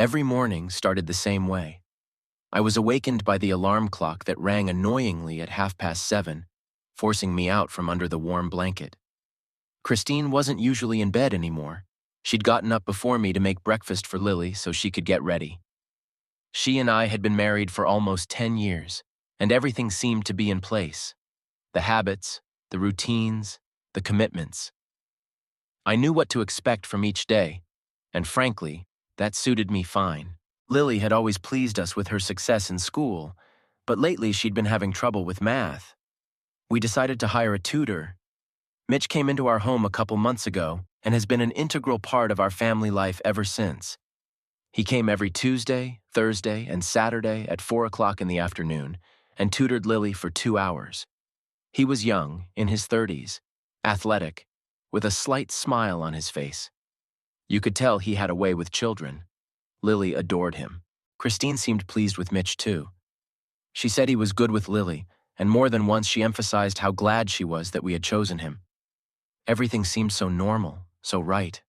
Every morning started the same way. I was awakened by the alarm clock that rang annoyingly at 7:30, forcing me out from under the warm blanket. Christine wasn't usually in bed anymore. She'd gotten up before me to make breakfast for Lily so she could get ready. She and I had been married for almost 10 years, and everything seemed to be in place. The habits, the routines, the commitments. I knew what to expect from each day, and frankly, that suited me fine. Lily had always pleased us with her success in school, but lately she'd been having trouble with math. We decided to hire a tutor. Mitch came into our home a couple months ago and has been an integral part of our family life ever since. He came every Tuesday, Thursday, and Saturday at 4 o'clock in the afternoon and tutored Lily for 2 hours. He was young, in his 30s, athletic, with a slight smile on his face. You could tell he had a way with children. Lily adored him. Christine seemed pleased with Mitch too. She said he was good with Lily, and more than once she emphasized how glad she was that we had chosen him. Everything seemed so normal, so right.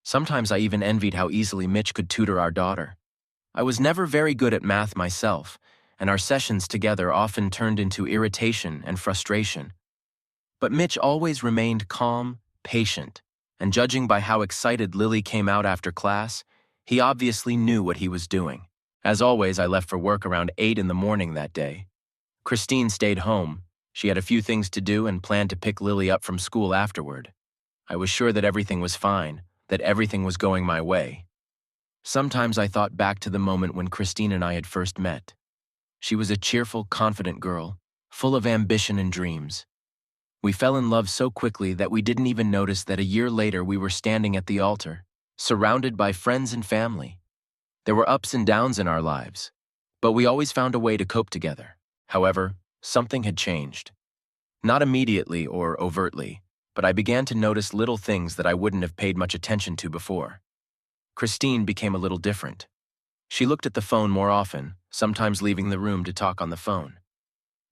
Sometimes I even envied how easily Mitch could tutor our daughter. I was never very good at math myself, and our sessions together often turned into irritation and frustration. But Mitch always remained calm, patient, and judging by how excited Lily came out after class, he obviously knew what he was doing. As always, I left for work around 8 in the morning that day. Christine stayed home. She had a few things to do and planned to pick Lily up from school afterward. I was sure that everything was fine, that everything was going my way. Sometimes I thought back to the moment when Christine and I had first met. She was a cheerful, confident girl, full of ambition and dreams. We fell in love so quickly that we didn't even notice that a year later we were standing at the altar, surrounded by friends and family. There were ups and downs in our lives, but we always found a way to cope together. However, something had changed. Not immediately or overtly, but I began to notice little things that I wouldn't have paid much attention to before. Christine became a little different. She looked at the phone more often, sometimes leaving the room to talk on the phone.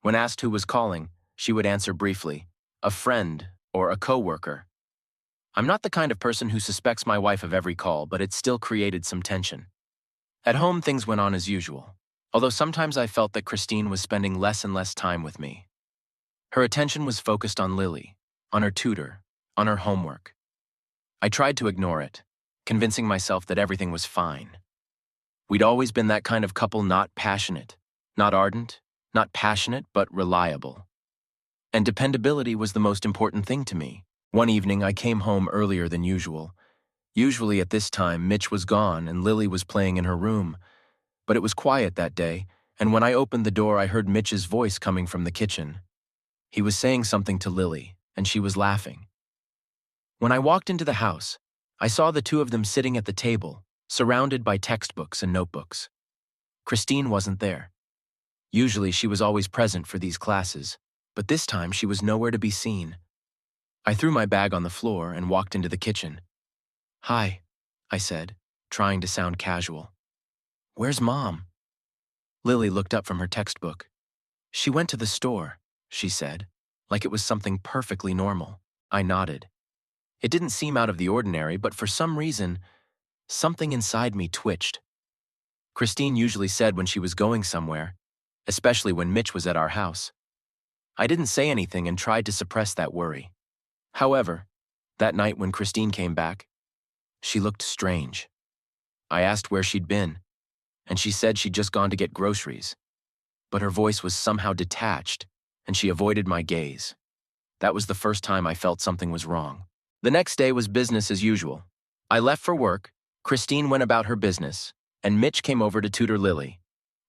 When asked who was calling, she would answer briefly, a friend or a coworker. I'm not the kind of person who suspects my wife of every call, but it still created some tension. At home, things went on as usual, although sometimes I felt that Christine was spending less and less time with me. Her attention was focused on Lily, on her tutor, on her homework. I tried to ignore it, convincing myself that everything was fine. We'd always been that kind of couple, not passionate, not ardent, not passionate, but reliable. And dependability was the most important thing to me. One evening, I came home earlier than usual. Usually at this time, Mitch was gone and Lily was playing in her room. But it was quiet that day, and when I opened the door, I heard Mitch's voice coming from the kitchen. He was saying something to Lily, and she was laughing. When I walked into the house, I saw the two of them sitting at the table, surrounded by textbooks and notebooks. Christine wasn't there. Usually she was always present for these classes, but this time she was nowhere to be seen. I threw my bag on the floor and walked into the kitchen. "Hi," I said, trying to sound casual. "Where's Mom?" Lily looked up from her textbook. "She went to the store," she said, like it was something perfectly normal. I nodded. It didn't seem out of the ordinary, but for some reason, something inside me twitched. Christine usually said when she was going somewhere, especially when Mitch was at our house. I didn't say anything and tried to suppress that worry. However, that night when Christine came back, she looked strange. I asked where she'd been, and she said she'd just gone to get groceries. But her voice was somehow detached, and she avoided my gaze. That was the first time I felt something was wrong. The next day was business as usual. I left for work, Christine went about her business, and Mitch came over to tutor Lily.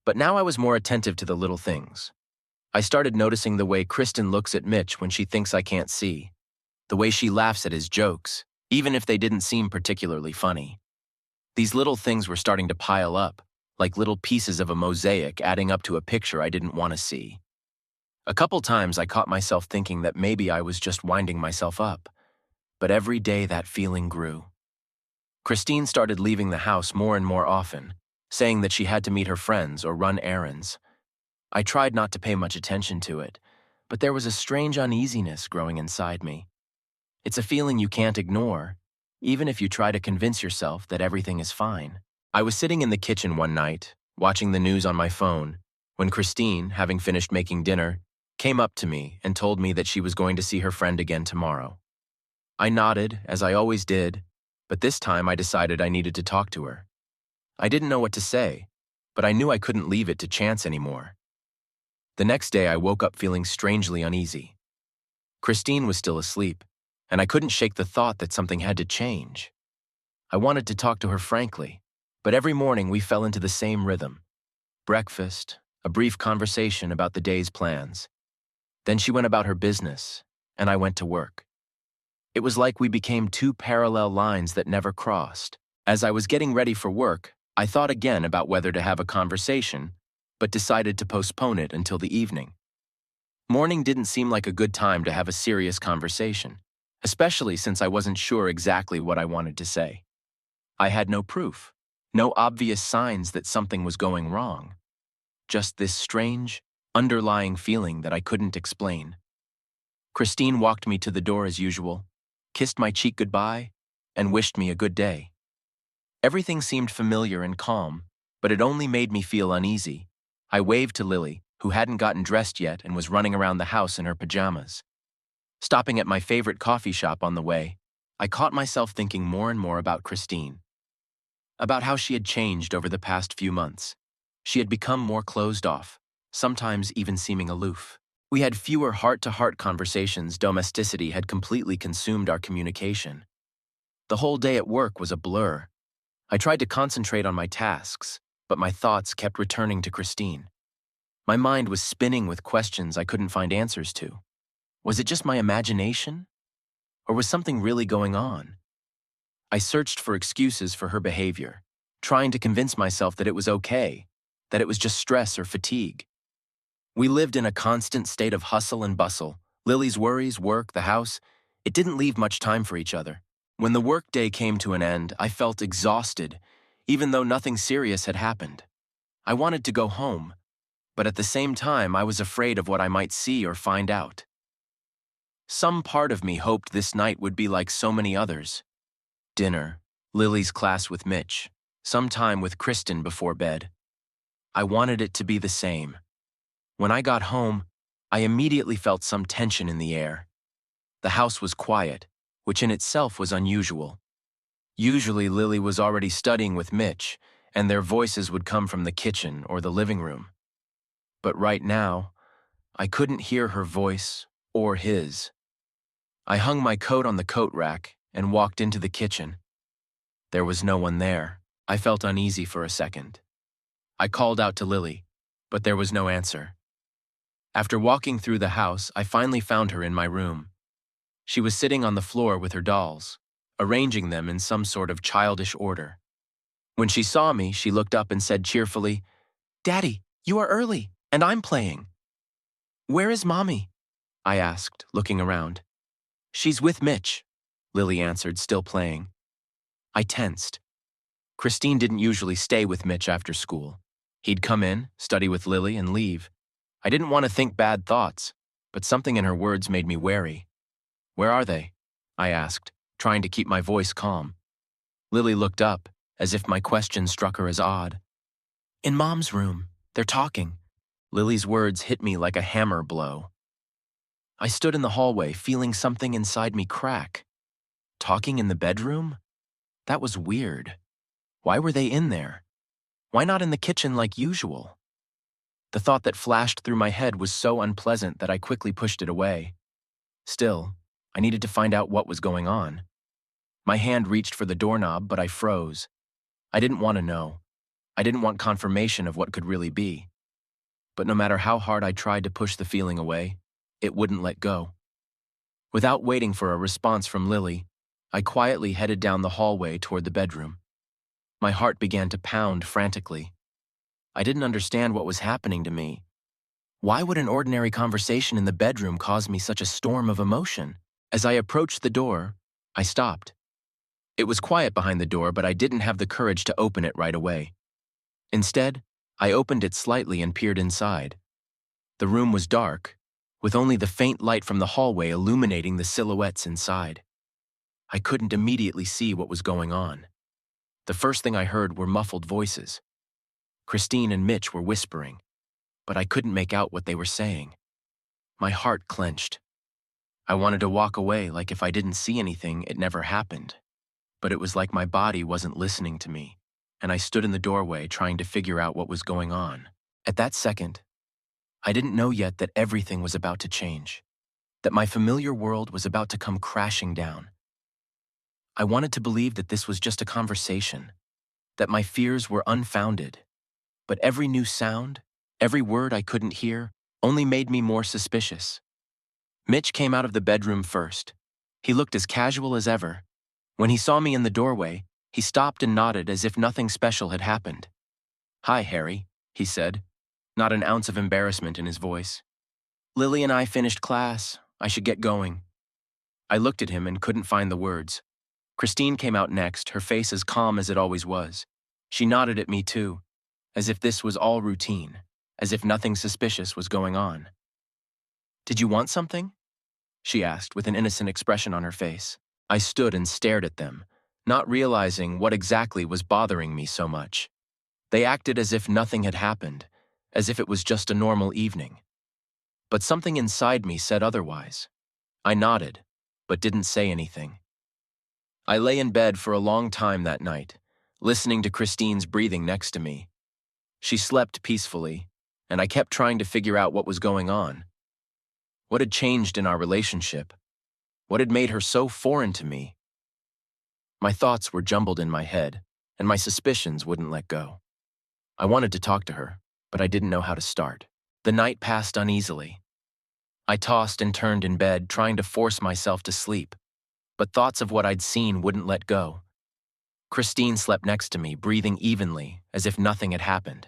But now I was more attentive to the little things. I started noticing the way Kristen looks at Mitch when she thinks I can't see, the way she laughs at his jokes, even if they didn't seem particularly funny. These little things were starting to pile up, like little pieces of a mosaic adding up to a picture I didn't want to see. A couple times I caught myself thinking that maybe I was just winding myself up, but every day that feeling grew. Christine started leaving the house more and more often, saying that she had to meet her friends or run errands. I tried not to pay much attention to it, but there was a strange uneasiness growing inside me. It's a feeling you can't ignore, even if you try to convince yourself that everything is fine. I was sitting in the kitchen one night, watching the news on my phone, when Christine, having finished making dinner, came up to me and told me that she was going to see her friend again tomorrow. I nodded, as I always did, but this time I decided I needed to talk to her. I didn't know what to say, but I knew I couldn't leave it to chance anymore. The next day I woke up feeling strangely uneasy. Christine was still asleep, and I couldn't shake the thought that something had to change. I wanted to talk to her frankly, but every morning we fell into the same rhythm. Breakfast, a brief conversation about the day's plans. Then she went about her business, and I went to work. It was like we became two parallel lines that never crossed. As I was getting ready for work, I thought again about whether to have a conversation, but decided to postpone it until the evening. Morning didn't seem like a good time to have a serious conversation, especially since I wasn't sure exactly what I wanted to say. I had no proof, no obvious signs that something was going wrong. Just this strange, underlying feeling that I couldn't explain. Christine walked me to the door as usual, kissed my cheek goodbye, and wished me a good day. Everything seemed familiar and calm, but it only made me feel uneasy. I waved to Lily, who hadn't gotten dressed yet and was running around the house in her pajamas. Stopping at my favorite coffee shop on the way, I caught myself thinking more and more about Christine. About how she had changed over the past few months. She had become more closed off, sometimes even seeming aloof. We had fewer heart-to-heart conversations. Domesticity had completely consumed our communication. The whole day at work was a blur. I tried to concentrate on my tasks, but my thoughts kept returning to Christine. My mind was spinning with questions I couldn't find answers to. Was it just my imagination? Or was something really going on? I searched for excuses for her behavior, trying to convince myself that it was okay, that it was just stress or fatigue. We lived in a constant state of hustle and bustle. Lily's worries, work, the house, it didn't leave much time for each other. When the workday came to an end, I felt exhausted, even though nothing serious had happened. I wanted to go home, but at the same time I was afraid of what I might see or find out. Some part of me hoped this night would be like so many others. Dinner, Lily's class with Mitch, some time with Kristen before bed. I wanted it to be the same. When I got home, I immediately felt some tension in the air. The house was quiet, which in itself was unusual. Usually Lily was already studying with Mitch, and their voices would come from the kitchen or the living room. But right now, I couldn't hear her voice or his. I hung my coat on the coat rack and walked into the kitchen. There was no one there. I felt uneasy for a second. I called out to Lily, but there was no answer. After walking through the house, I finally found her in my room. She was sitting on the floor with her dolls, arranging them in some sort of childish order. When she saw me, she looked up and said cheerfully, "Daddy, you are early, and I'm playing." "Where is Mommy?" I asked, looking around. "She's with Mitch," Lily answered, still playing. I tensed. Christine didn't usually stay with Mitch after school. He'd come in, study with Lily, and leave. I didn't want to think bad thoughts, but something in her words made me wary. "Where are they?" I asked, trying to keep my voice calm. Lily looked up, as if my question struck her as odd. "In Mom's room. They're talking." Lily's words hit me like a hammer blow. I stood in the hallway, feeling something inside me crack. Talking in the bedroom? That was weird. Why were they in there? Why not in the kitchen like usual? The thought that flashed through my head was so unpleasant that I quickly pushed it away. Still, I needed to find out what was going on. My hand reached for the doorknob, but I froze. I didn't want to know. I didn't want confirmation of what could really be. But no matter how hard I tried to push the feeling away, it wouldn't let go. Without waiting for a response from Lily, I quietly headed down the hallway toward the bedroom. My heart began to pound frantically. I didn't understand what was happening to me. Why would an ordinary conversation in the bedroom cause me such a storm of emotion? As I approached the door, I stopped. It was quiet behind the door, but I didn't have the courage to open it right away. Instead, I opened it slightly and peered inside. The room was dark, with only the faint light from the hallway illuminating the silhouettes inside. I couldn't immediately see what was going on. The first thing I heard were muffled voices. Christine and Mitch were whispering, but I couldn't make out what they were saying. My heart clenched. I wanted to walk away like if I didn't see anything, it never happened. But it was like my body wasn't listening to me, and I stood in the doorway trying to figure out what was going on. At that second, I didn't know yet that everything was about to change, that my familiar world was about to come crashing down. I wanted to believe that this was just a conversation, that my fears were unfounded, but every new sound, every word I couldn't hear, only made me more suspicious. Mitch came out of the bedroom first. He looked as casual as ever. When he saw me in the doorway, he stopped and nodded as if nothing special had happened. "Hi, Harry," he said, not an ounce of embarrassment in his voice. "Lily and I finished class. I should get going." I looked at him and couldn't find the words. Christine came out next, her face as calm as it always was. She nodded at me too, as if this was all routine, as if nothing suspicious was going on. "Did you want something?" she asked with an innocent expression on her face. I stood and stared at them, not realizing what exactly was bothering me so much. They acted as if nothing had happened, as if it was just a normal evening. But something inside me said otherwise. I nodded, but didn't say anything. I lay in bed for a long time that night, listening to Christine's breathing next to me. She slept peacefully, and I kept trying to figure out what was going on. What had changed in our relationship? What had made her so foreign to me? My thoughts were jumbled in my head, and my suspicions wouldn't let go. I wanted to talk to her, but I didn't know how to start. The night passed uneasily. I tossed and turned in bed, trying to force myself to sleep, but thoughts of what I'd seen wouldn't let go. Christine slept next to me, breathing evenly, as if nothing had happened.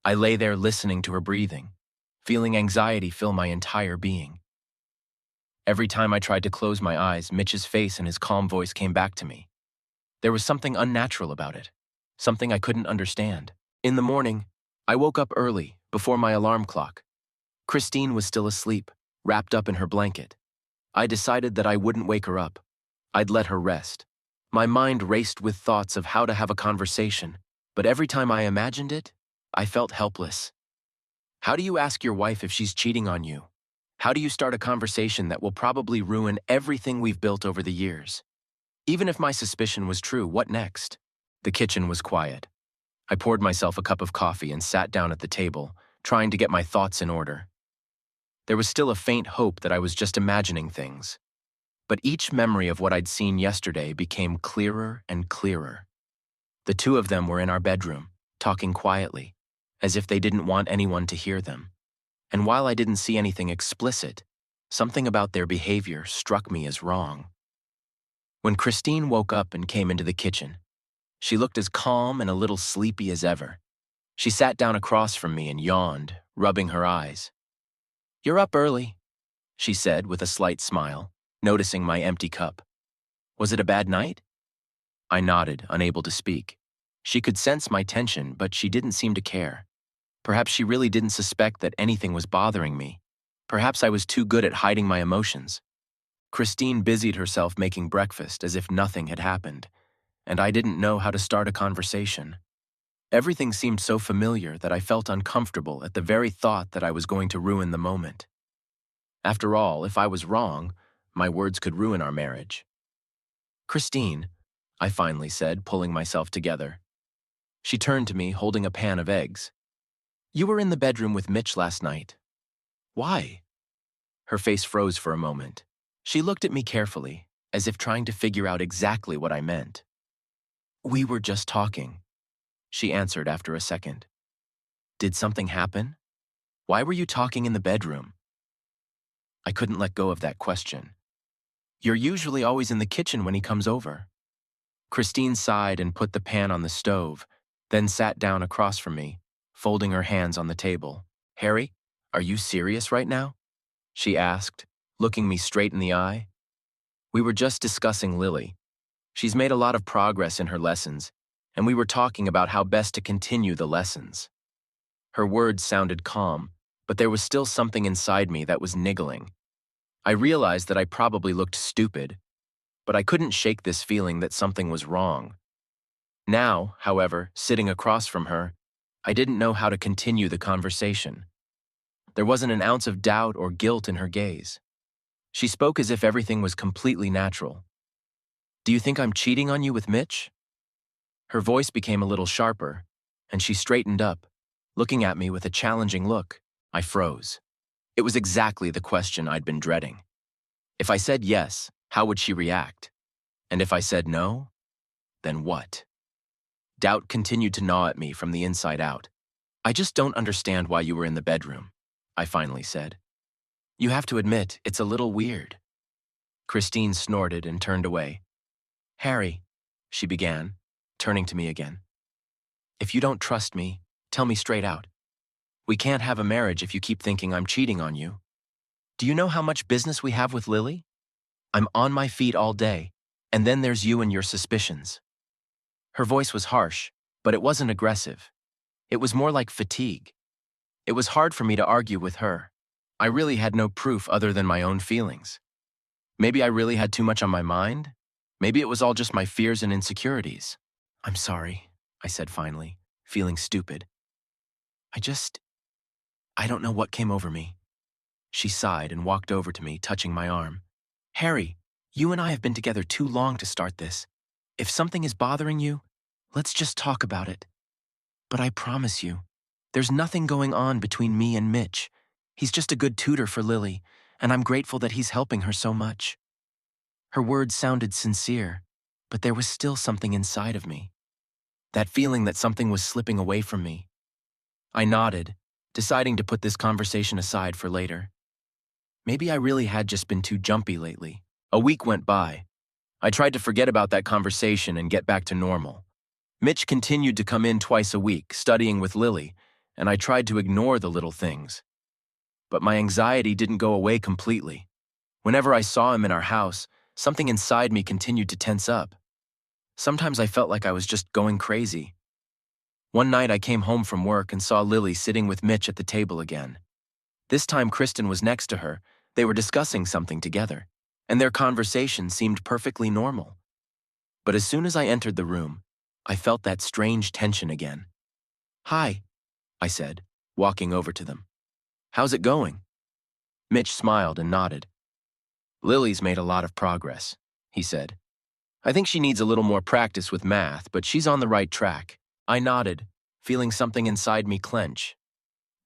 I lay there listening to her breathing, feeling anxiety fill my entire being. Every time I tried to close my eyes, Mitch's face and his calm voice came back to me. There was something unnatural about it, something I couldn't understand. In the morning, I woke up early, before my alarm clock. Christine was still asleep, wrapped up in her blanket. I decided that I wouldn't wake her up. I'd let her rest. My mind raced with thoughts of how to have a conversation, but every time I imagined it, I felt helpless. How do you ask your wife if she's cheating on you? How do you start a conversation that will probably ruin everything we've built over the years? Even if my suspicion was true, what next? The kitchen was quiet. I poured myself a cup of coffee and sat down at the table, trying to get my thoughts in order. There was still a faint hope that I was just imagining things. But each memory of what I'd seen yesterday became clearer and clearer. The two of them were in our bedroom, talking quietly, as if they didn't want anyone to hear them. And while I didn't see anything explicit, something about their behavior struck me as wrong. When Christine woke up and came into the kitchen, she looked as calm and a little sleepy as ever. She sat down across from me and yawned, rubbing her eyes. "You're up early," she said with a slight smile, noticing my empty cup. "Was it a bad night?" I nodded, unable to speak. She could sense my tension, but she didn't seem to care. Perhaps she really didn't suspect that anything was bothering me. Perhaps I was too good at hiding my emotions. Christine busied herself making breakfast as if nothing had happened, and I didn't know how to start a conversation. Everything seemed so familiar that I felt uncomfortable at the very thought that I was going to ruin the moment. After all, if I was wrong, my words could ruin our marriage. "Christine," I finally said, pulling myself together. She turned to me, holding a pan of eggs. "You were in the bedroom with Mitch last night. Why?" Her face froze for a moment. She looked at me carefully, as if trying to figure out exactly what I meant. "We were just talking," she answered after a second. "Did something happen? Why were you talking in the bedroom?" I couldn't let go of that question. "You're usually always in the kitchen when he comes over." Christine sighed and put the pan on the stove, then sat down across from me, folding her hands on the table. "Harry, are you serious right now?" she asked, looking me straight in the eye. "We were just discussing Lily. She's made a lot of progress in her lessons, and we were talking about how best to continue the lessons." Her words sounded calm, but there was still something inside me that was niggling. I realized that I probably looked stupid, but I couldn't shake this feeling that something was wrong. Now, however, sitting across from her, I didn't know how to continue the conversation. There wasn't an ounce of doubt or guilt in her gaze. She spoke as if everything was completely natural. "Do you think I'm cheating on you with Mitch?" Her voice became a little sharper, and she straightened up, looking at me with a challenging look. I froze. It was exactly the question I'd been dreading. If I said yes, how would she react? And if I said no, then what? Doubt continued to gnaw at me from the inside out. "I just don't understand why you were in the bedroom," I finally said. "You have to admit, it's a little weird." Christine snorted and turned away. "Harry," she began, turning to me again. "If you don't trust me, tell me straight out. We can't have a marriage if you keep thinking I'm cheating on you. Do you know how much business we have with Lily? I'm on my feet all day, and then there's you and your suspicions." Her voice was harsh, but it wasn't aggressive. It was more like fatigue. It was hard for me to argue with her. I really had no proof other than my own feelings. Maybe I really had too much on my mind. Maybe it was all just my fears and insecurities. "I'm sorry," I said finally, feeling stupid. I don't know what came over me." She sighed and walked over to me, touching my arm. "Harry, you and I have been together too long to start this. If something is bothering you, let's just talk about it. But I promise you, there's nothing going on between me and Mitch. He's just a good tutor for Lily, and I'm grateful that he's helping her so much." Her words sounded sincere, but there was still something inside of me. That feeling that something was slipping away from me. I nodded, deciding to put this conversation aside for later. Maybe I really had just been too jumpy lately. A week went by. I tried to forget about that conversation and get back to normal. Mitch continued to come in twice a week, studying with Lily, and I tried to ignore the little things. But my anxiety didn't go away completely. Whenever I saw him in our house, something inside me continued to tense up. Sometimes I felt like I was just going crazy. One night I came home from work and saw Lily sitting with Mitch at the table again. This time Kristen was next to her. They were discussing something together, and their conversation seemed perfectly normal. But as soon as I entered the room, I felt that strange tension again. "Hi," I said, walking over to them. "How's it going?" Mitch smiled and nodded. "Lily's made a lot of progress," he said. "I think she needs a little more practice with math, but she's on the right track." I nodded, feeling something inside me clench.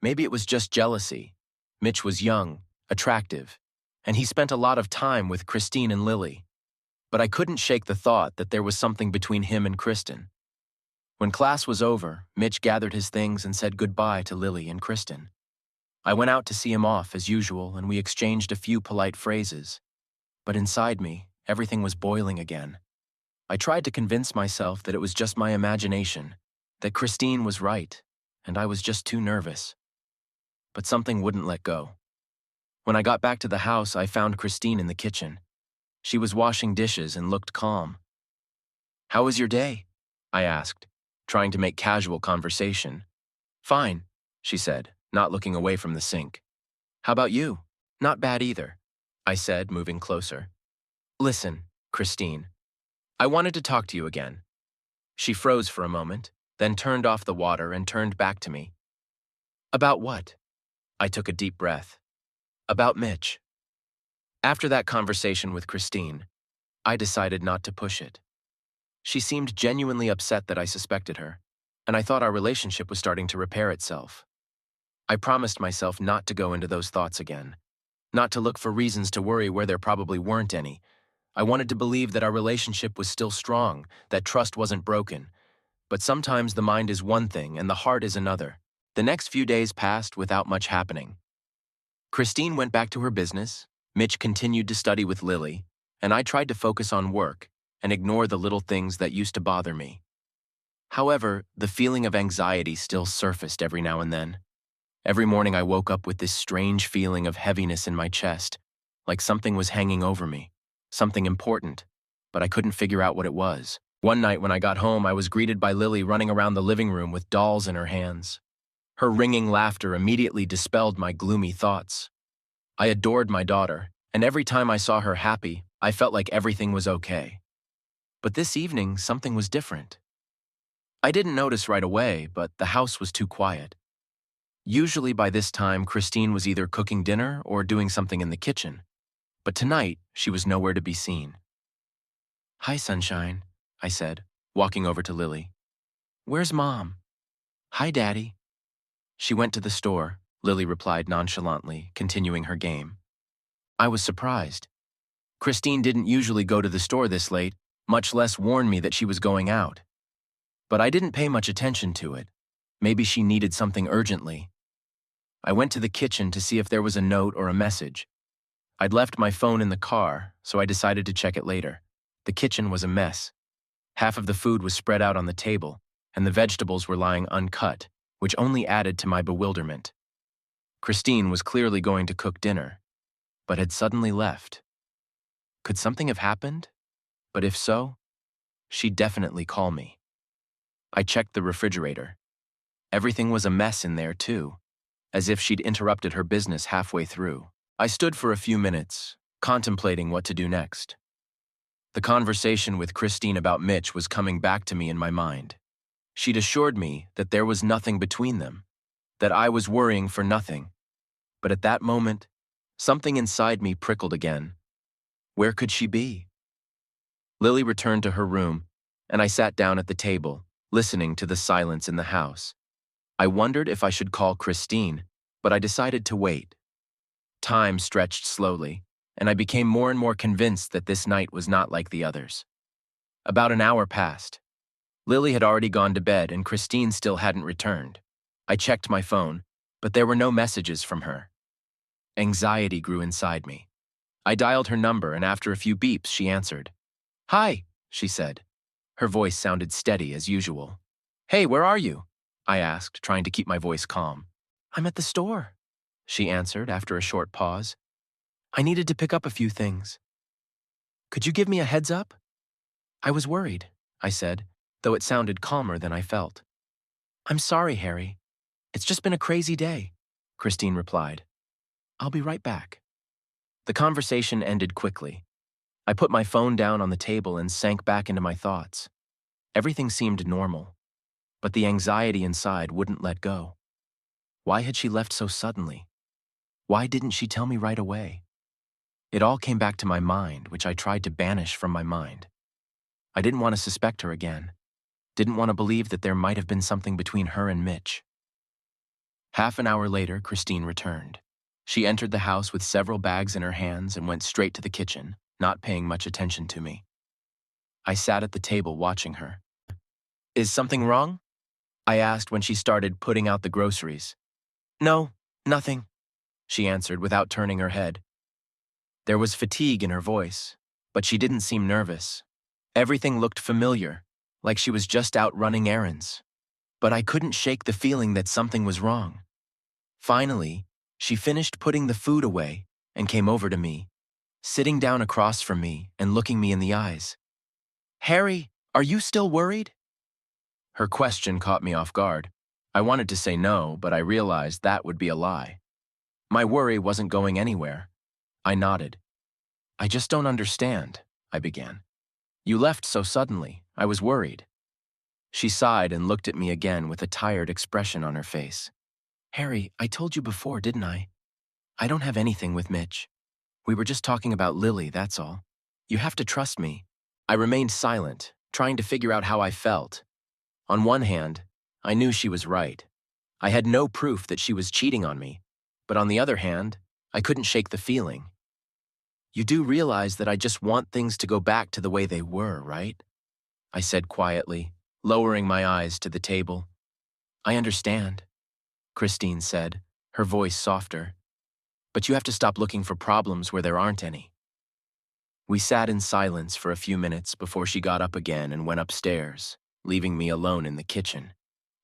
Maybe it was just jealousy. Mitch was young, attractive, and he spent a lot of time with Christine and Lily. But I couldn't shake the thought that there was something between him and Kristen. When class was over, Mitch gathered his things and said goodbye to Lily and Kristen. I went out to see him off as usual, and we exchanged a few polite phrases. But inside me, everything was boiling again. I tried to convince myself that it was just my imagination, that Christine was right, and I was just too nervous. But something wouldn't let go. When I got back to the house, I found Christine in the kitchen. She was washing dishes and looked calm. "How was your day?" I asked, trying to make casual conversation. "Fine," she said, not looking away from the sink. "How about you?" "Not bad either," I said, moving closer. "Listen, Christine, I wanted to talk to you again." She froze for a moment, then turned off the water and turned back to me. "About what?" I took a deep breath. "About Mitch." After that conversation with Christine, I decided not to push it. She seemed genuinely upset that I suspected her, and I thought our relationship was starting to repair itself. I promised myself not to go into those thoughts again, not to look for reasons to worry where there probably weren't any. I wanted to believe that our relationship was still strong, that trust wasn't broken. But sometimes the mind is one thing and the heart is another. The next few days passed without much happening. Christine went back to her business, Mitch continued to study with Lily, and I tried to focus on work and ignore the little things that used to bother me. However, the feeling of anxiety still surfaced every now and then. Every morning I woke up with this strange feeling of heaviness in my chest, like something was hanging over me, something important, but I couldn't figure out what it was. One night when I got home, I was greeted by Lily running around the living room with dolls in her hands. Her ringing laughter immediately dispelled my gloomy thoughts. I adored my daughter, and every time I saw her happy, I felt like everything was okay. But this evening, something was different. I didn't notice right away, but the house was too quiet. Usually by this time, Christine was either cooking dinner or doing something in the kitchen, but tonight she was nowhere to be seen. "Hi, Sunshine," I said, walking over to Lily. "Where's Mom?" "Hi, Daddy." "She went to the store," Lily replied nonchalantly, continuing her game. I was surprised. Christine didn't usually go to the store this late, much less warn me that she was going out. But I didn't pay much attention to it. Maybe she needed something urgently. I went to the kitchen to see if there was a note or a message. I'd left my phone in the car, so I decided to check it later. The kitchen was a mess. Half of the food was spread out on the table, and the vegetables were lying uncut, which only added to my bewilderment. Christine was clearly going to cook dinner, but had suddenly left. Could something have happened? But if so, she'd definitely call me. I checked the refrigerator. Everything was a mess in there, too, as if she'd interrupted her business halfway through. I stood for a few minutes, contemplating what to do next. The conversation with Christine about Mitch was coming back to me in my mind. She'd assured me that there was nothing between them, that I was worrying for nothing. But at that moment, something inside me prickled again. Where could she be? Lily returned to her room, and I sat down at the table, listening to the silence in the house. I wondered if I should call Christine, but I decided to wait. Time stretched slowly, and I became more and more convinced that this night was not like the others. About an hour passed. Lily had already gone to bed, and Christine still hadn't returned. I checked my phone, but there were no messages from her. Anxiety grew inside me. I dialed her number, and after a few beeps, she answered. "Hi," she said. Her voice sounded steady as usual. "Hey, where are you?" I asked, trying to keep my voice calm. "I'm at the store," she answered after a short pause. "I needed to pick up a few things. Could you give me a heads up?" "I was worried," I said, though it sounded calmer than I felt. "I'm sorry, Harry. It's just been a crazy day," Christine replied. "I'll be right back." The conversation ended quickly. I put my phone down on the table and sank back into my thoughts. Everything seemed normal, but the anxiety inside wouldn't let go. Why had she left so suddenly? Why didn't she tell me right away? It all came back to my mind, which I tried to banish from my mind. I didn't want to suspect her again. Didn't want to believe that there might have been something between her and Mitch. Half an hour later, Christine returned. She entered the house with several bags in her hands and went straight to the kitchen, not paying much attention to me. I sat at the table watching her. "Is something wrong?" I asked when she started putting out the groceries. "No, nothing," she answered without turning her head. There was fatigue in her voice, but she didn't seem nervous. Everything looked familiar, like she was just out running errands. But I couldn't shake the feeling that something was wrong. Finally, she finished putting the food away and came over to me, sitting down across from me and looking me in the eyes. "Harry, are you still worried?" Her question caught me off guard. I wanted to say no, but I realized that would be a lie. My worry wasn't going anywhere. I nodded. "I just don't understand," I began. "You left so suddenly. I was worried." She sighed and looked at me again with a tired expression on her face. "Harry, I told you before, didn't I? I don't have anything with Mitch. We were just talking about Lily, that's all. You have to trust me." I remained silent, trying to figure out how I felt. On one hand, I knew she was right. I had no proof that she was cheating on me, but on the other hand, I couldn't shake the feeling. "You do realize that I just want things to go back to the way they were, right?" I said quietly, lowering my eyes to the table. "I understand," Christine said, her voice softer. "But you have to stop looking for problems where there aren't any." We sat in silence for a few minutes before she got up again and went upstairs, leaving me alone in the kitchen.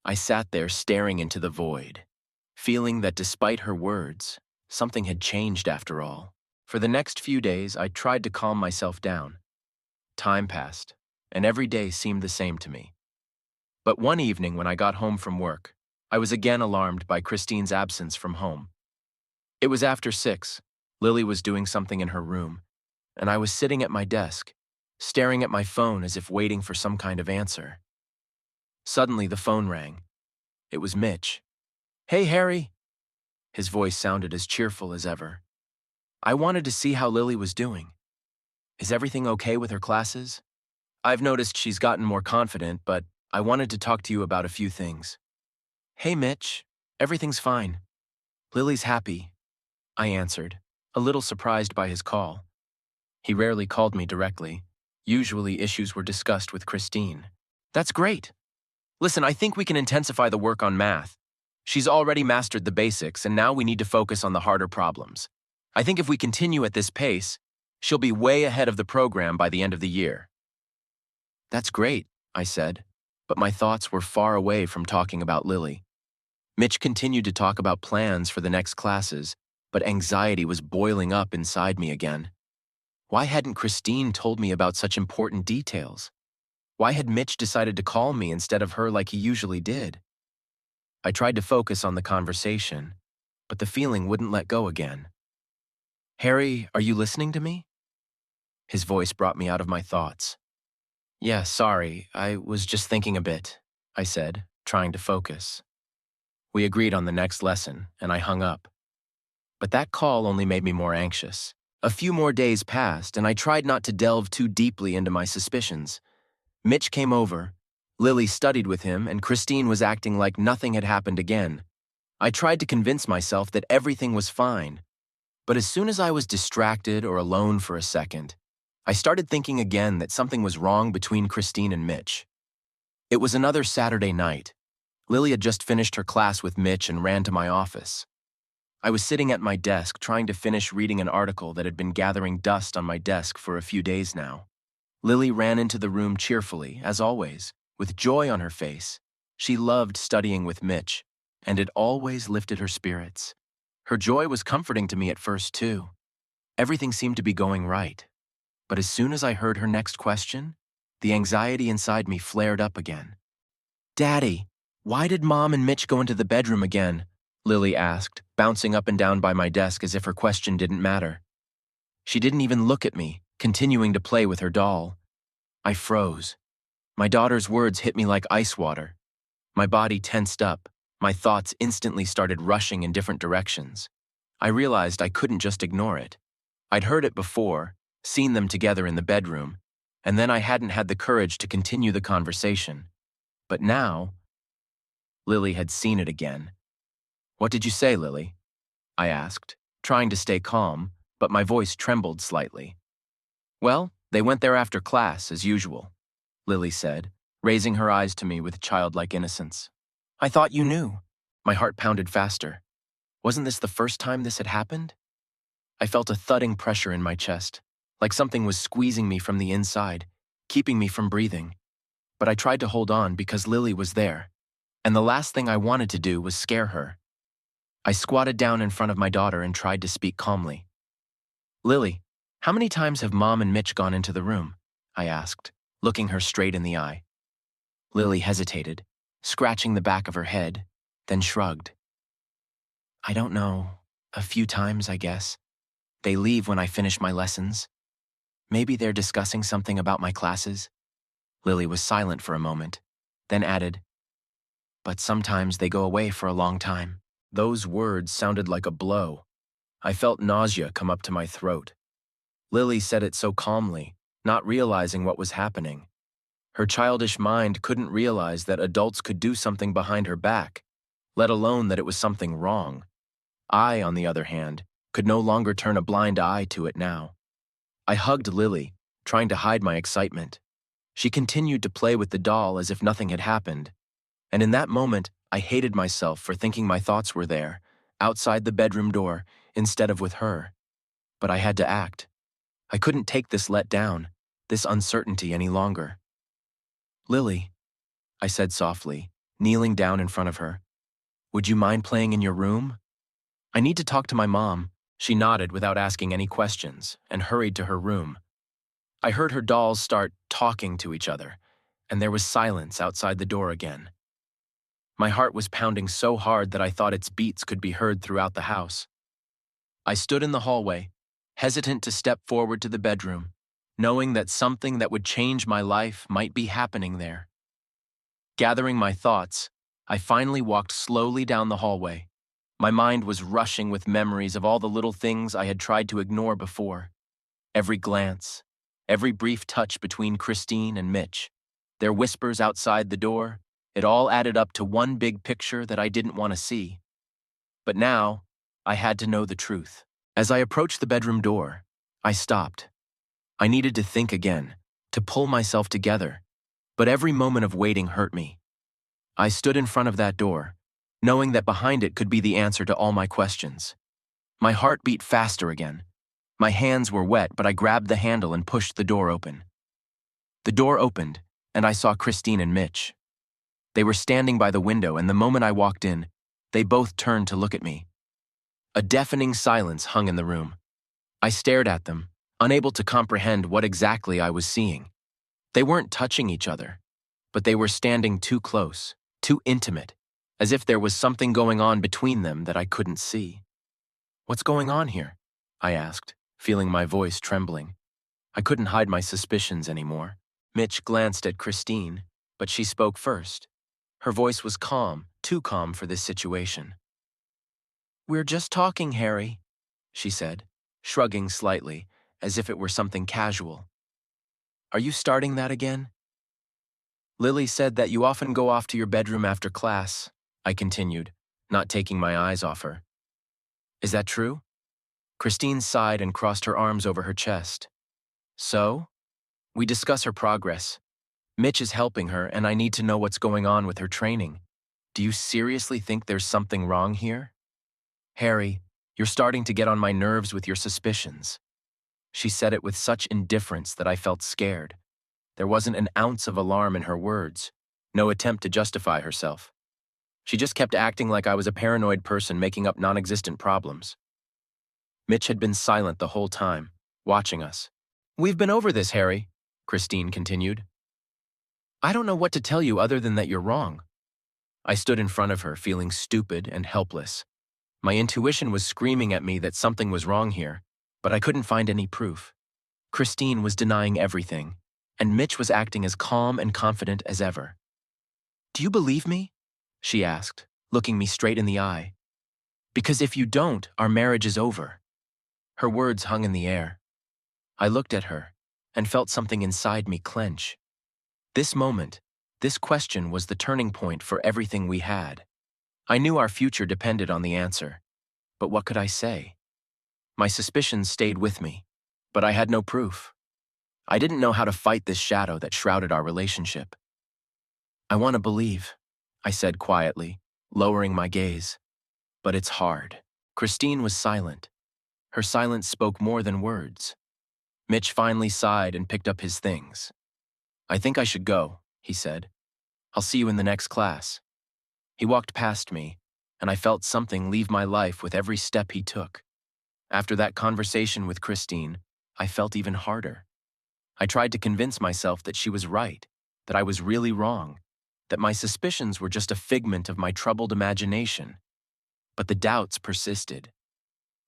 I sat there staring into the void, feeling that despite her words, something had changed after all. For the next few days, I tried to calm myself down. Time passed, and every day seemed the same to me. But one evening when I got home from work, I was again alarmed by Christine's absence from home. It was after 6. Lily was doing something in her room, and I was sitting at my desk, staring at my phone as if waiting for some kind of answer. Suddenly, the phone rang. It was Mitch. "Hey, Harry." His voice sounded as cheerful as ever. "I wanted to see how Lily was doing. Is everything okay with her classes? I've noticed she's gotten more confident, but I wanted to talk to you about a few things." "Hey, Mitch. Everything's fine. Lily's happy," I answered, a little surprised by his call. He rarely called me directly. Usually, issues were discussed with Christine. "That's great. Listen, I think we can intensify the work on math. She's already mastered the basics, and now we need to focus on the harder problems. I think if we continue at this pace, she'll be way ahead of the program by the end of the year." "That's great," I said, but my thoughts were far away from talking about Lily. Mitch continued to talk about plans for the next classes, but anxiety was boiling up inside me again. Why hadn't Christine told me about such important details? Why had Mitch decided to call me instead of her like he usually did? I tried to focus on the conversation, but the feeling wouldn't let go again. "Harry, are you listening to me?" His voice brought me out of my thoughts. "Yeah, sorry, I was just thinking a bit," I said, trying to focus. We agreed on the next lesson, and I hung up. But that call only made me more anxious. A few more days passed, and I tried not to delve too deeply into my suspicions. Mitch came over. Lily studied with him, and Christine was acting like nothing had happened again. I tried to convince myself that everything was fine. But as soon as I was distracted or alone for a second, I started thinking again that something was wrong between Christine and Mitch. It was another Saturday night. Lily had just finished her class with Mitch and ran to my office. I was sitting at my desk trying to finish reading an article that had been gathering dust on my desk for a few days now. Lily ran into the room cheerfully, as always, with joy on her face. She loved studying with Mitch, and it always lifted her spirits. Her joy was comforting to me at first, too. Everything seemed to be going right. But as soon as I heard her next question, the anxiety inside me flared up again. "Daddy, why did Mom and Mitch go into the bedroom again?" Lily asked, bouncing up and down by my desk as if her question didn't matter. She didn't even look at me, continuing to play with her doll. I froze. My daughter's words hit me like ice water. My body tensed up. My thoughts instantly started rushing in different directions. I realized I couldn't just ignore it. I'd heard it before, seen them together in the bedroom, and then I hadn't had the courage to continue the conversation. But now, Lily had seen it again. "What did you say, Lily?" I asked, trying to stay calm, but my voice trembled slightly. "Well, they went there after class, as usual," Lily said, raising her eyes to me with childlike innocence. "I thought you knew." My heart pounded faster. Wasn't this the first time this had happened? I felt a thudding pressure in my chest, like something was squeezing me from the inside, keeping me from breathing. But I tried to hold on because Lily was there, and the last thing I wanted to do was scare her. I squatted down in front of my daughter and tried to speak calmly. "Lily, how many times have Mom and Mitch gone into the room?" I asked, looking her straight in the eye. Lily hesitated, scratching the back of her head, then shrugged. "I don't know. A few times, I guess. They leave when I finish my lessons. Maybe they're discussing something about my classes." Lily was silent for a moment, then added, "But sometimes they go away for a long time." Those words sounded like a blow. I felt nausea come up to my throat. Lily said it so calmly, not realizing what was happening. Her childish mind couldn't realize that adults could do something behind her back, let alone that it was something wrong. I, on the other hand, could no longer turn a blind eye to it now. I hugged Lily, trying to hide my excitement. She continued to play with the doll as if nothing had happened, and in that moment, I hated myself for thinking my thoughts were there, outside the bedroom door, instead of with her. But I had to act. I couldn't take this letdown, this uncertainty any longer. "Lily," I said softly, kneeling down in front of her, "would you mind playing in your room? I need to talk to my mom." She nodded without asking any questions and hurried to her room. I heard her dolls start talking to each other, and there was silence outside the door again. My heart was pounding so hard that I thought its beats could be heard throughout the house. I stood in the hallway, hesitant to step forward to the bedroom, knowing that something that would change my life might be happening there. Gathering my thoughts, I finally walked slowly down the hallway. My mind was rushing with memories of all the little things I had tried to ignore before. Every glance, every brief touch between Christine and Mitch, their whispers outside the door, it all added up to one big picture that I didn't want to see. But now, I had to know the truth. As I approached the bedroom door, I stopped. I needed to think again, to pull myself together, but every moment of waiting hurt me. I stood in front of that door, knowing that behind it could be the answer to all my questions. My heart beat faster again. My hands were wet, but I grabbed the handle and pushed the door open. The door opened, and I saw Christine and Mitch. They were standing by the window, and the moment I walked in, they both turned to look at me. A deafening silence hung in the room. I stared at them, unable to comprehend what exactly I was seeing. They weren't touching each other, but they were standing too close, too intimate, as if there was something going on between them that I couldn't see. "What's going on here?" I asked, feeling my voice trembling. I couldn't hide my suspicions anymore. Mitch glanced at Christine, but she spoke first. Her voice was calm, too calm for this situation. "We're just talking, Harry," she said, shrugging slightly, as if it were something casual. "Are you starting that again?" "Lily said that you often go off to your bedroom after class," I continued, not taking my eyes off her. "Is that true?" Christine sighed and crossed her arms over her chest. "So? We discuss her progress. Mitch is helping her, and I need to know what's going on with her training. Do you seriously think there's something wrong here?" "Harry, you're starting to get on my nerves with your suspicions." She said it with such indifference that I felt scared. There wasn't an ounce of alarm in her words, no attempt to justify herself. She just kept acting like I was a paranoid person making up non-existent problems. Mitch had been silent the whole time, watching us. "We've been over this, Harry," Christine continued. "I don't know what to tell you other than that you're wrong." I stood in front of her, feeling stupid and helpless. My intuition was screaming at me that something was wrong here, but I couldn't find any proof. Christine was denying everything, and Mitch was acting as calm and confident as ever. "Do you believe me?" she asked, looking me straight in the eye. "Because if you don't, our marriage is over." Her words hung in the air. I looked at her and felt something inside me clench. This moment, this question was the turning point for everything we had. I knew our future depended on the answer, but what could I say? My suspicions stayed with me, but I had no proof. I didn't know how to fight this shadow that shrouded our relationship. "I want to believe," I said quietly, lowering my gaze. "But it's hard." Christine was silent. Her silence spoke more than words. Mitch finally sighed and picked up his things. "I think I should go," he said. "I'll see you in the next class." He walked past me, and I felt something leave my life with every step he took. After that conversation with Christine, I felt even harder. I tried to convince myself that she was right, that I was really wrong, that my suspicions were just a figment of my troubled imagination. But the doubts persisted.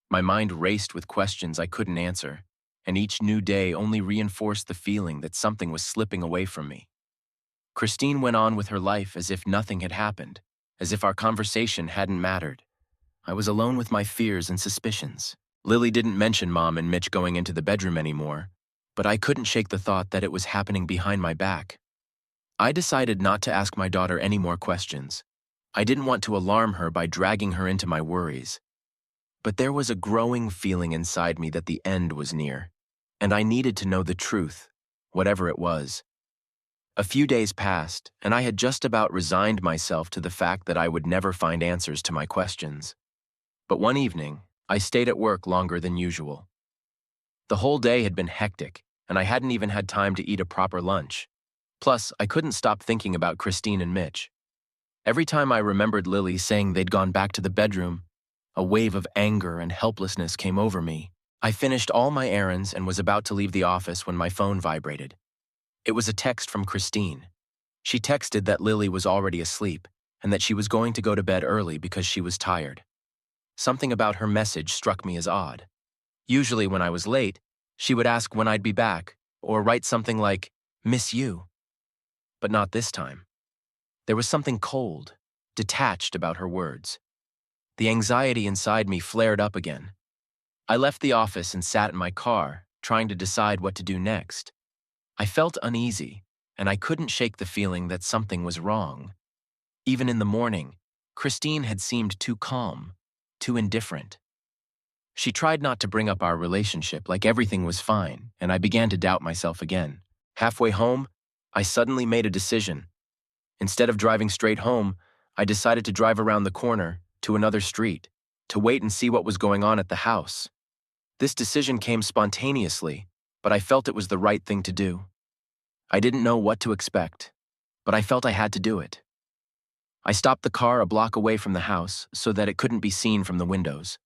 My mind raced with questions I couldn't answer, and each new day only reinforced the feeling that something was slipping away from me. Christine went on with her life as if nothing had happened, as if our conversation hadn't mattered. I was alone with my fears and suspicions. Lily didn't mention Mom and Mitch going into the bedroom anymore, but I couldn't shake the thought that it was happening behind my back. I decided not to ask my daughter any more questions. I didn't want to alarm her by dragging her into my worries. But there was a growing feeling inside me that the end was near, and I needed to know the truth, whatever it was. A few days passed, and I had just about resigned myself to the fact that I would never find answers to my questions. But one evening, I stayed at work longer than usual. The whole day had been hectic, and I hadn't even had time to eat a proper lunch. Plus, I couldn't stop thinking about Christine and Mitch. Every time I remembered Lily saying they'd gone back to the bedroom, a wave of anger and helplessness came over me. I finished all my errands and was about to leave the office when my phone vibrated. It was a text from Christine. She texted that Lily was already asleep and that she was going to go to bed early because she was tired. Something about her message struck me as odd. Usually when I was late, she would ask when I'd be back or write something like, "Miss you." But not this time. There was something cold, detached about her words. The anxiety inside me flared up again. I left the office and sat in my car, trying to decide what to do next. I felt uneasy, and I couldn't shake the feeling that something was wrong. Even in the morning, Christine had seemed too calm, too indifferent. She tried not to bring up our relationship like everything was fine, and I began to doubt myself again. Halfway home, I suddenly made a decision. Instead of driving straight home, I decided to drive around the corner, to another street, to wait and see what was going on at the house. This decision came spontaneously, but I felt it was the right thing to do. I didn't know what to expect, but I felt I had to do it. I stopped the car a block away from the house so that it couldn't be seen from the windows.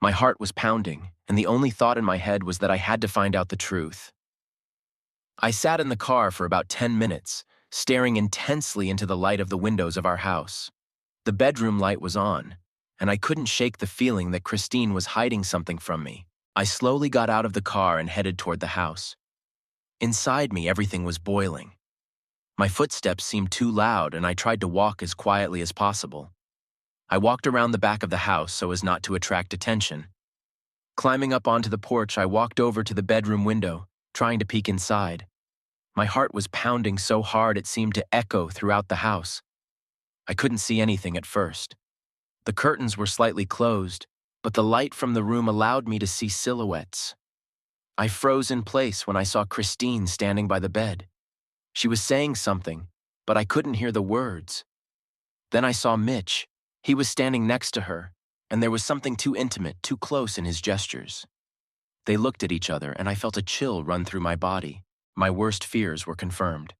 My heart was pounding, and the only thought in my head was that I had to find out the truth. I sat in the car for about 10 minutes, staring intensely into the light of the windows of our house. The bedroom light was on, and I couldn't shake the feeling that Christine was hiding something from me. I slowly got out of the car and headed toward the house. Inside me, everything was boiling. My footsteps seemed too loud, and I tried to walk as quietly as possible. I walked around the back of the house so as not to attract attention. Climbing up onto the porch, I walked over to the bedroom window, trying to peek inside. My heart was pounding so hard it seemed to echo throughout the house. I couldn't see anything at first. The curtains were slightly closed, but the light from the room allowed me to see silhouettes. I froze in place when I saw Christine standing by the bed. She was saying something, but I couldn't hear the words. Then I saw Mitch. He was standing next to her, and there was something too intimate, too close in his gestures. They looked at each other, and I felt a chill run through my body. My worst fears were confirmed.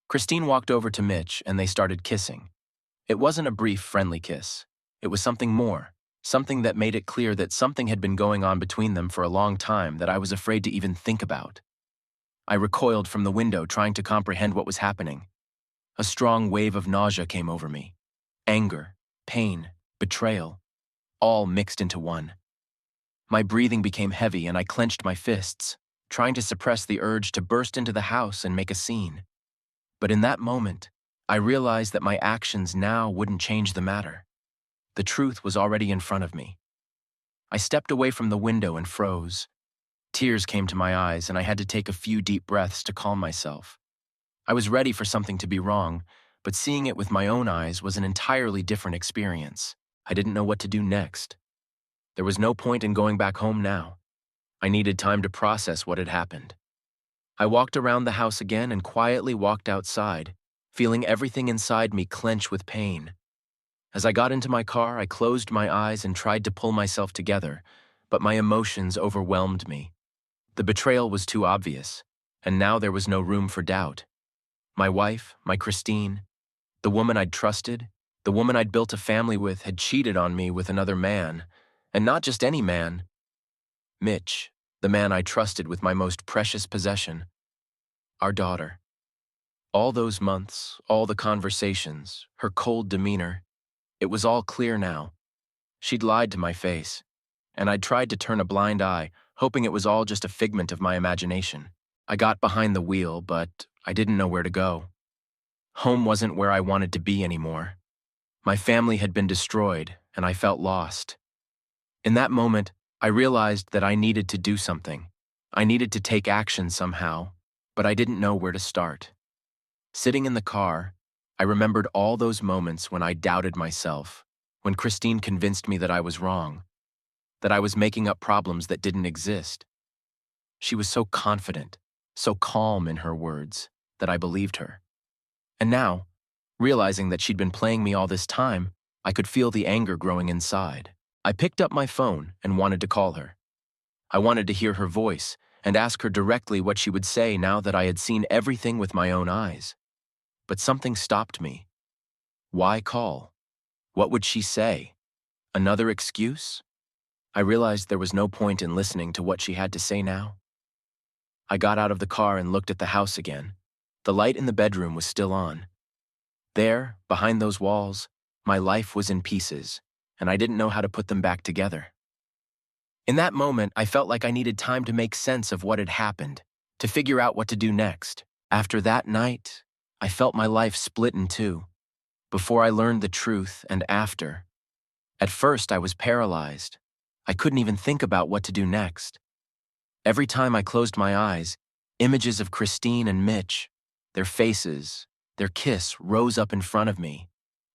Christine walked over to Mitch, and they started kissing. It wasn't a brief, friendly kiss. It was something more, something that made it clear that something had been going on between them for a long time that I was afraid to even think about. I recoiled from the window, trying to comprehend what was happening. A strong wave of nausea came over me. Anger, pain, betrayal, all mixed into one. My breathing became heavy, and I clenched my fists, trying to suppress the urge to burst into the house and make a scene. But in that moment, I realized that my actions now wouldn't change the matter. The truth was already in front of me. I stepped away from the window and froze. Tears came to my eyes, and I had to take a few deep breaths to calm myself. I was ready for something to be wrong, but seeing it with my own eyes was an entirely different experience. I didn't know what to do next. There was no point in going back home now. I needed time to process what had happened. I walked around the house again and quietly walked outside, feeling everything inside me clench with pain. As I got into my car, I closed my eyes and tried to pull myself together, but my emotions overwhelmed me. The betrayal was too obvious, and now there was no room for doubt. My wife, my Christine, the woman I'd trusted, the woman I'd built a family with, had cheated on me with another man, and not just any man. Mitch, the man I trusted with my most precious possession, our daughter. All those months, all the conversations, her cold demeanor, it was all clear now. She'd lied to my face, and I'd tried to turn a blind eye, hoping it was all just a figment of my imagination. I got behind the wheel, but I didn't know where to go. Home wasn't where I wanted to be anymore. My family had been destroyed, and I felt lost. In that moment, I realized that I needed to do something. I needed to take action somehow, but I didn't know where to start. Sitting in the car, I remembered all those moments when I doubted myself, when Christine convinced me that I was wrong, that I was making up problems that didn't exist. She was so confident, so calm in her words, that I believed her. And now, realizing that she'd been playing me all this time, I could feel the anger growing inside. I picked up my phone and wanted to call her. I wanted to hear her voice and ask her directly what she would say now that I had seen everything with my own eyes. But something stopped me. Why call? What would she say? Another excuse? I realized there was no point in listening to what she had to say now. I got out of the car and looked at the house again. The light in the bedroom was still on. There, behind those walls, my life was in pieces, and I didn't know how to put them back together. In that moment, I felt like I needed time to make sense of what had happened, to figure out what to do next. After that night, I felt my life split in two, before I learned the truth and after. At first, I was paralyzed. I couldn't even think about what to do next. Every time I closed my eyes, images of Christine and Mitch, their faces, their kiss rose up in front of me.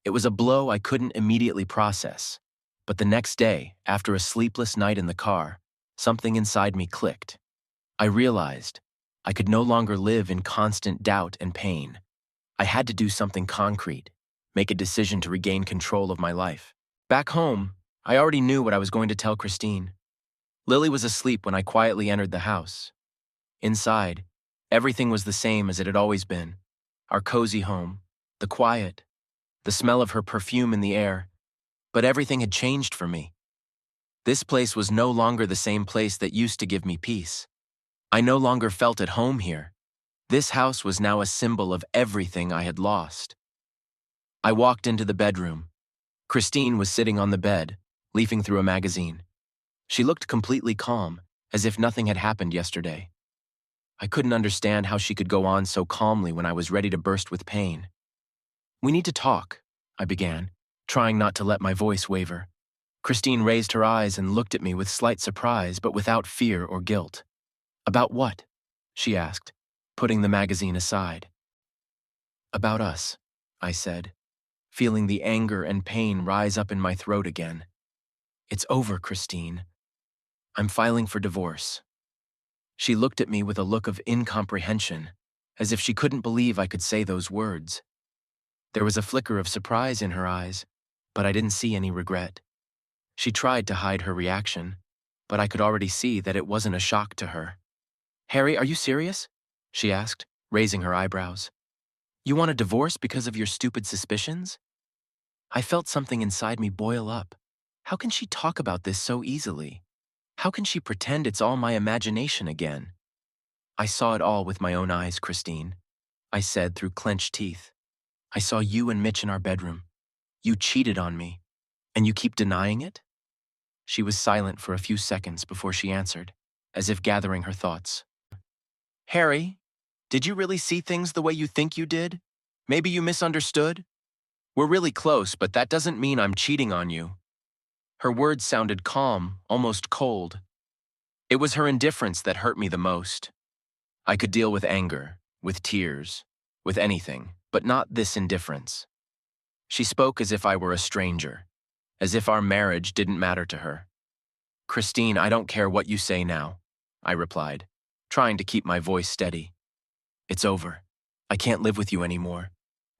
It was a blow I couldn't immediately process. But the next day, after a sleepless night in the car, something inside me clicked. I realized I could no longer live in constant doubt and pain. I had to do something concrete, make a decision to regain control of my life. Back home, I already knew what I was going to tell Christine. Lily was asleep when I quietly entered the house. Inside, everything was the same as it had always been. Our cozy home, the quiet, the smell of her perfume in the air. But everything had changed for me. This place was no longer the same place that used to give me peace. I no longer felt at home here. This house was now a symbol of everything I had lost. I walked into the bedroom. Christine was sitting on the bed, leafing through a magazine. She looked completely calm, as if nothing had happened yesterday. I couldn't understand how she could go on so calmly when I was ready to burst with pain. "We need to talk," I began, trying not to let my voice waver. Christine raised her eyes and looked at me with slight surprise but without fear or guilt. "About what?" she asked, putting the magazine aside. "About us," I said, feeling the anger and pain rise up in my throat again. "It's over, Christine. I'm filing for divorce." She looked at me with a look of incomprehension, as if she couldn't believe I could say those words. There was a flicker of surprise in her eyes, but I didn't see any regret. She tried to hide her reaction, but I could already see that it wasn't a shock to her. "Harry, are you serious?" she asked, raising her eyebrows. "You want a divorce because of your stupid suspicions?" I felt something inside me boil up. How can she talk about this so easily? How can she pretend it's all my imagination again? "I saw it all with my own eyes, Christine," I said through clenched teeth. "I saw you and Mitch in our bedroom. You cheated on me, and you keep denying it?" She was silent for a few seconds before she answered, as if gathering her thoughts. "Harry, did you really see things the way you think you did? Maybe you misunderstood? We're really close, but that doesn't mean I'm cheating on you." Her words sounded calm, almost cold. It was her indifference that hurt me the most. I could deal with anger, with tears, with anything, but not this indifference. She spoke as if I were a stranger, as if our marriage didn't matter to her. "Christine, I don't care what you say now," I replied, trying to keep my voice steady. "It's over. I can't live with you anymore,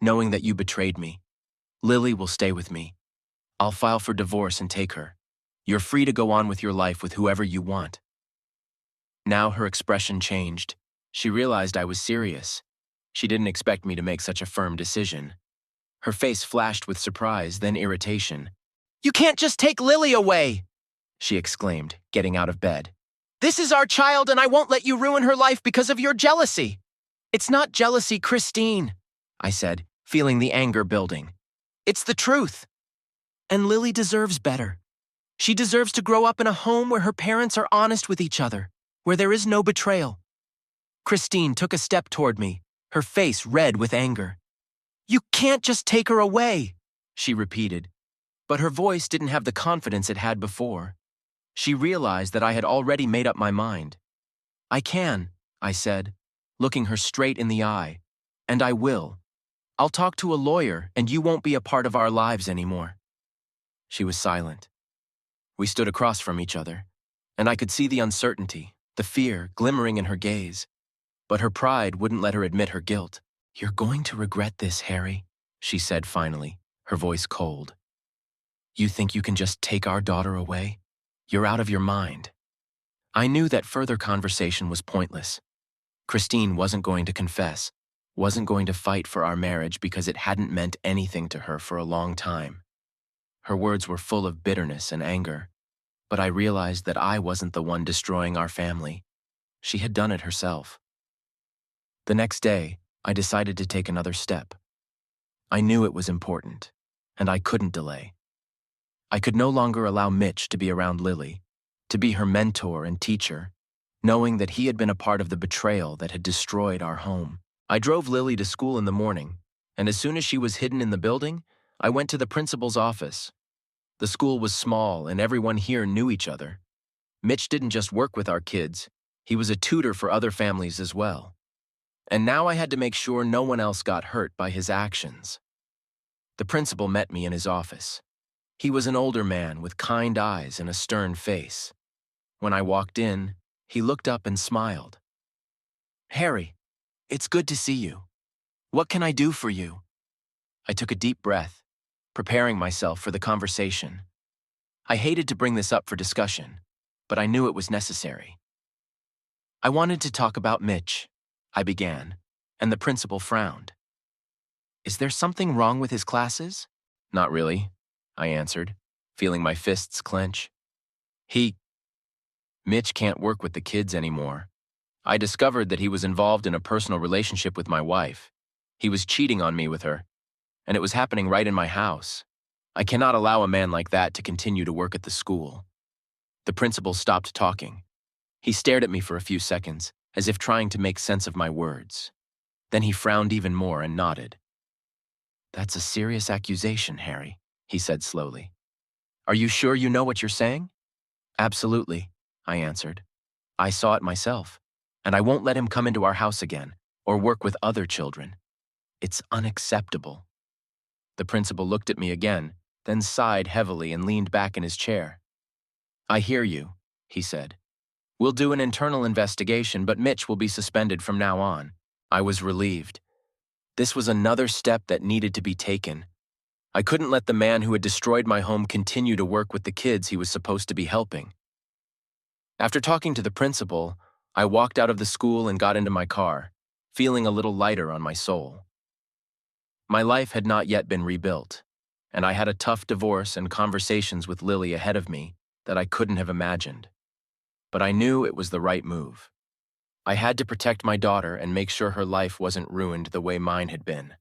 knowing that you betrayed me. Lily will stay with me. I'll file for divorce and take her. You're free to go on with your life with whoever you want." Now her expression changed. She realized I was serious. She didn't expect me to make such a firm decision. Her face flashed with surprise, then irritation. "You can't just take Lily away!" she exclaimed, getting out of bed. "This is our child, and I won't let you ruin her life because of your jealousy." "It's not jealousy, Christine," I said, feeling the anger building. "It's the truth. And Lily deserves better. She deserves to grow up in a home where her parents are honest with each other, where there is no betrayal." Christine took a step toward me, her face red with anger. "You can't just take her away," she repeated, but her voice didn't have the confidence it had before. She realized that I had already made up my mind. "I can," I said, looking her straight in the eye, "and I will. I'll talk to a lawyer, and you won't be a part of our lives anymore." She was silent. We stood across from each other, and I could see the uncertainty, the fear glimmering in her gaze. But her pride wouldn't let her admit her guilt. "You're going to regret this, Harry," she said finally, her voice cold. "You think you can just take our daughter away? You're out of your mind." I knew that further conversation was pointless. Christine wasn't going to confess, wasn't going to fight for our marriage because it hadn't meant anything to her for a long time. Her words were full of bitterness and anger, but I realized that I wasn't the one destroying our family. She had done it herself. The next day, I decided to take another step. I knew it was important, and I couldn't delay. I could no longer allow Mitch to be around Lily, to be her mentor and teacher, knowing that he had been a part of the betrayal that had destroyed our home. I drove Lily to school in the morning, and as soon as she was hidden in the building, I went to the principal's office. The school was small, and everyone here knew each other. Mitch didn't just work with our kids, he was a tutor for other families as well. And now I had to make sure no one else got hurt by his actions. The principal met me in his office. He was an older man with kind eyes and a stern face. When I walked in, he looked up and smiled. "Harry, it's good to see you. What can I do for you?" I took a deep breath, preparing myself for the conversation. I hated to bring this up for discussion, but I knew it was necessary. "I wanted to talk about Mitch," I began, and the principal frowned. "Is there something wrong with his classes?" "Not really," I answered, feeling my fists clench. Mitch can't work with the kids anymore. I discovered that he was involved in a personal relationship with my wife. He was cheating on me with her, and it was happening right in my house. I cannot allow a man like that to continue to work at the school." The principal stopped talking. He stared at me for a few seconds, as if trying to make sense of my words. Then he frowned even more and nodded. "That's a serious accusation, Harry," he said slowly. "Are you sure you know what you're saying?" "Absolutely," I answered. "I saw it myself, and I won't let him come into our house again or work with other children. It's unacceptable." The principal looked at me again, then sighed heavily and leaned back in his chair. "I hear you," he said. "We'll do an internal investigation, but Mitch will be suspended from now on." I was relieved. This was another step that needed to be taken. I couldn't let the man who had destroyed my home continue to work with the kids he was supposed to be helping. After talking to the principal, I walked out of the school and got into my car, feeling a little lighter on my soul. My life had not yet been rebuilt, and I had a tough divorce and conversations with Lily ahead of me that I couldn't have imagined. But I knew it was the right move. I had to protect my daughter and make sure her life wasn't ruined the way mine had been.